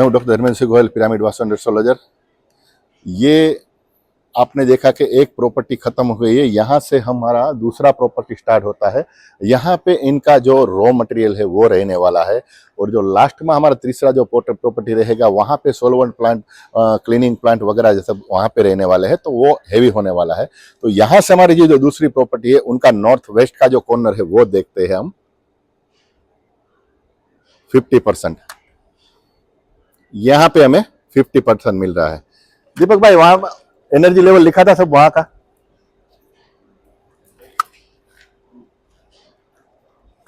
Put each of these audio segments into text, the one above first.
मैं हूं doctor Dharmendra Singh Goyal, pyramid vastu and astrologer. ये आपने देखा कि एक प्रॉपर्टी खत्म हो गई है, यहाँ से हमारा दूसरा प्रॉपर्टी स्टार्ट होता है। यहाँ पे इनका जो रॉ मटेरियल है वो रहने वाला है, और जो लास्ट में हमारा तीसरा जो प्रॉपर्टी रहेगा वहाँ पे सोलवेंट प्लांट, क्लीनिंग प्लांट वगैरह जैसे वहाँ पे रहने वाले हैं, तो वो हैवी होने वाला है। तो यहाँ से हमारी जो दूसरी प्रॉपर्टी है उनका नॉर्थ वेस्ट का जो कॉर्नर है वो देखते हैं हम। 50% यहाँ पे हमें 50% मिल रहा है। दीपक भाई, वहां एनर्जी लेवल लिखा था सब वहां का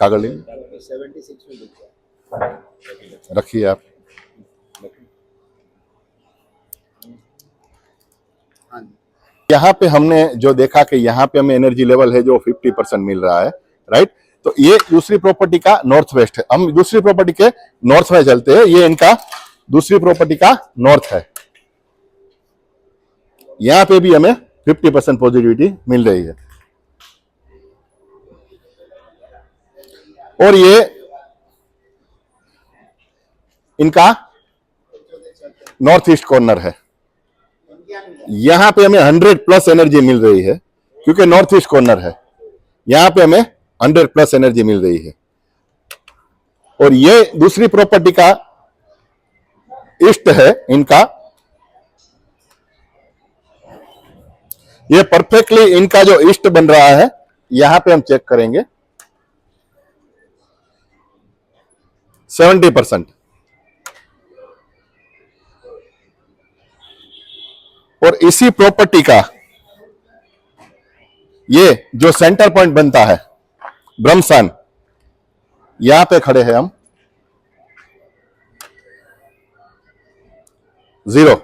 कागज 76 में रखिए आप। यहाँ पे हमने जो देखा कि यहाँ पे हमें एनर्जी लेवल है जो 50% मिल रहा है, राइट। तो ये दूसरी प्रॉपर्टी का नॉर्थ वेस्ट है। हम दूसरी प्रॉपर्टी के नॉर्थ में चलते हैं। ये इनका दूसरी प्रॉपर्टी का नॉर्थ है। यहां पे भी हमें 50% पॉजिटिविटी मिल रही है, और ये इनका नॉर्थ ईस्ट कॉर्नर है। यहां पे हमें 100+ एनर्जी मिल रही है, क्योंकि नॉर्थ ईस्ट कॉर्नर है। यहां पे हमें 100+ एनर्जी मिल रही है, और ये दूसरी प्रॉपर्टी का ईस्ट है इनका। ये परफेक्टली इनका जो ईस्ट बन रहा है, यहां पे हम चेक करेंगे 70%। और इसी प्रॉपर्टी का ये जो सेंटर पॉइंट बनता है ब्रह्मस्थान, यहां पे खड़े हैं हम 0।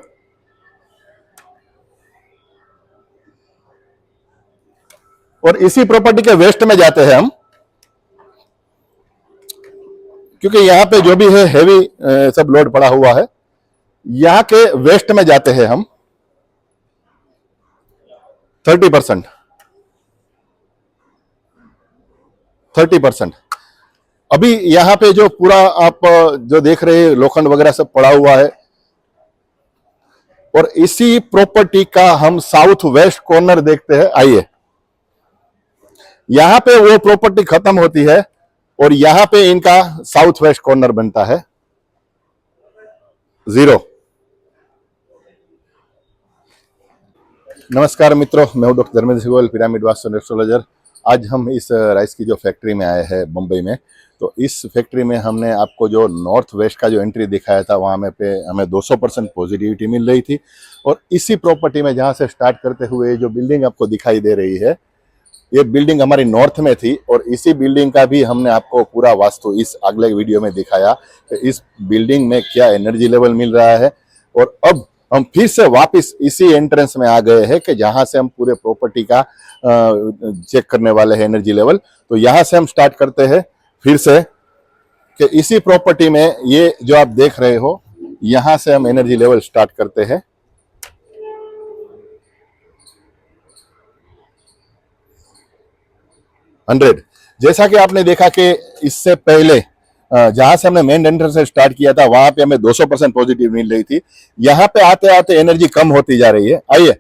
और इसी प्रॉपर्टी के वेस्ट में जाते हैं हम, क्योंकि यहां पे जो भी है हैवी सब लोड पड़ा हुआ है। यहां के वेस्ट में जाते हैं हम 30%। अभी यहां पे जो पूरा आप जो देख रहे हैं लोखंड वगैरह सब पड़ा हुआ है, और इसी प्रॉपर्टी का हम साउथ वेस्ट कॉर्नर देखते हैं। आइए, यहां पे वो प्रॉपर्टी खत्म होती है, और यहां पे इनका साउथ वेस्ट कॉर्नर बनता है 0। नमस्कार मित्रों, मैं हूं doctor Dharmendra Singh Goyal, pyramid vastu and astrologer. आज हम इस राइस की जो फैक्ट्री में आए हैं मुंबई में। तो इस फैक्ट्री में हमने आपको जो नॉर्थ वेस्ट का जो एंट्री दिखाया था, वहाँ में पे हमें 200% पॉजिटिविटी मिल रही थी। और इसी प्रॉपर्टी में जहाँ से स्टार्ट करते हुए जो बिल्डिंग आपको दिखाई दे रही है, ये बिल्डिंग हमारी नॉर्थ में थी, और इसी बिल्डिंग का भी हमने आपको पूरा वास्तु इस अगले वीडियो में दिखाया कि इस बिल्डिंग में क्या एनर्जी लेवल मिल रहा है। और अब हम फिर से वापस इसी एंट्रेंस में आ गए हैं कि जहां से हम पूरे प्रॉपर्टी का चेक करने वाले हैं एनर्जी लेवल। तो यहां से हम स्टार्ट करते हैं फिर से कि इसी प्रॉपर्टी में ये जो आप देख रहे हो, यहां से हम एनर्जी लेवल स्टार्ट करते हैं 100। जैसा कि आपने देखा कि इससे पहले जहां से हमने मेन एंट्रेंस से स्टार्ट किया था, वहां पे हमें 200% पॉजिटिव मिल रही थी। यहां पे आते आते एनर्जी कम होती जा रही है। आइए,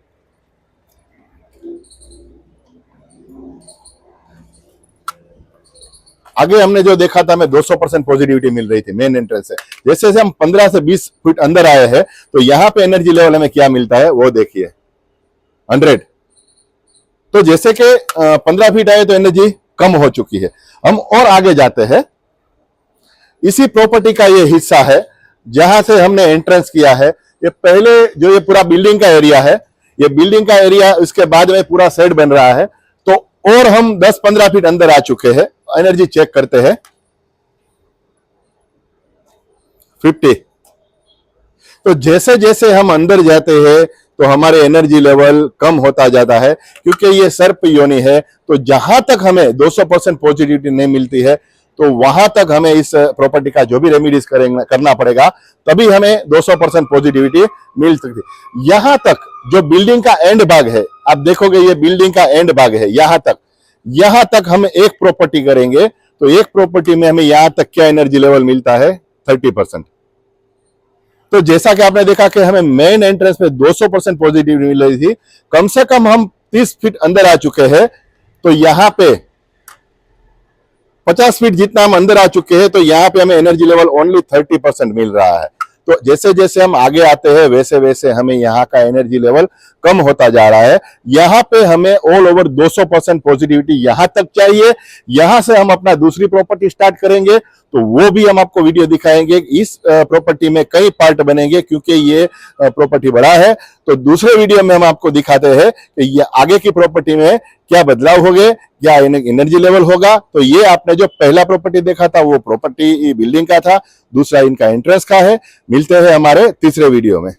आगे हमने जो देखा था, हमें 200% पॉजिटिविटी मिल रही थी मेन एंट्रेंस से। जैसे जैसे हम 15 से 20 फीट अंदर आए हैं, तो यहां पे एनर्जी लेवल हमें क्या मिलता है वो देखिए, 100। तो जैसे कि 15 फीट आए तो एनर्जी कम हो चुकी है। हम और आगे जाते हैं। इसी प्रॉपर्टी का ये हिस्सा है जहां से हमने एंट्रेंस किया है। ये पहले जो ये पूरा बिल्डिंग का एरिया है, ये बिल्डिंग का एरिया, उसके बाद में पूरा सेट बन रहा है। तो और हम 10-15 फीट अंदर आ चुके हैं। एनर्जी चेक करते हैं 50। तो जैसे जैसे हम अंदर जाते हैं तो हमारे एनर्जी लेवल कम होता जाता है, क्योंकि ये सर्प योनि है। तो जहां तक हमें 200% पॉजिटिविटी नहीं मिलती है, तो वहां तक हमें इस प्रॉपर्टी का जो भी रेमेडीज करना पड़ेगा, तभी हमें 200% पॉजिटिविटी मिल सकती है। यहां तक जो बिल्डिंग का एंड भाग है, आप देखोगे ये बिल्डिंग का एंड भाग है। यहां तक हम एक प्रॉपर्टी करेंगे, तो एक प्रॉपर्टी में हमें यहां तक क्या एनर्जी लेवल मिलता है, 30%। तो जैसा कि आपने देखा कि हमें मेन एंट्रेंस में 200% पॉजिटिविटी मिल रही थी, कम से कम हम 30 फीट अंदर आ चुके हैं, तो यहाँ पे 50 फीट जितना हम अंदर आ चुके हैं, तो यहाँ पे हमें एनर्जी लेवल ओनली 30% मिल रहा है। तो जैसे जैसे हम आगे आते हैं वैसे वैसे हमें यहाँ का एनर्जी लेवल कम होता जा रहा है। यहाँ पे हमें ऑल ओवर 200% पॉजिटिविटी यहाँ तक चाहिए। यहाँ से हम अपना दूसरी प्रॉपर्टी स्टार्ट करेंगे, तो वो भी हम आपको वीडियो दिखाएंगे। इस प्रॉपर्टी में कई पार्ट बनेंगे क्योंकि ये प्रॉपर्टी बड़ा है। तो दूसरे वीडियो में हम आपको दिखाते हैं कि ये आगे की प्रॉपर्टी में क्या बदलाव हो गए, क्या एनर्जी लेवल होगा। तो ये आपने जो पहला प्रॉपर्टी देखा था वो प्रॉपर्टी बिल्डिंग का था, दूसरा इनका एंट्रेंस का है। मिलते हैं हमारे तीसरे वीडियो में।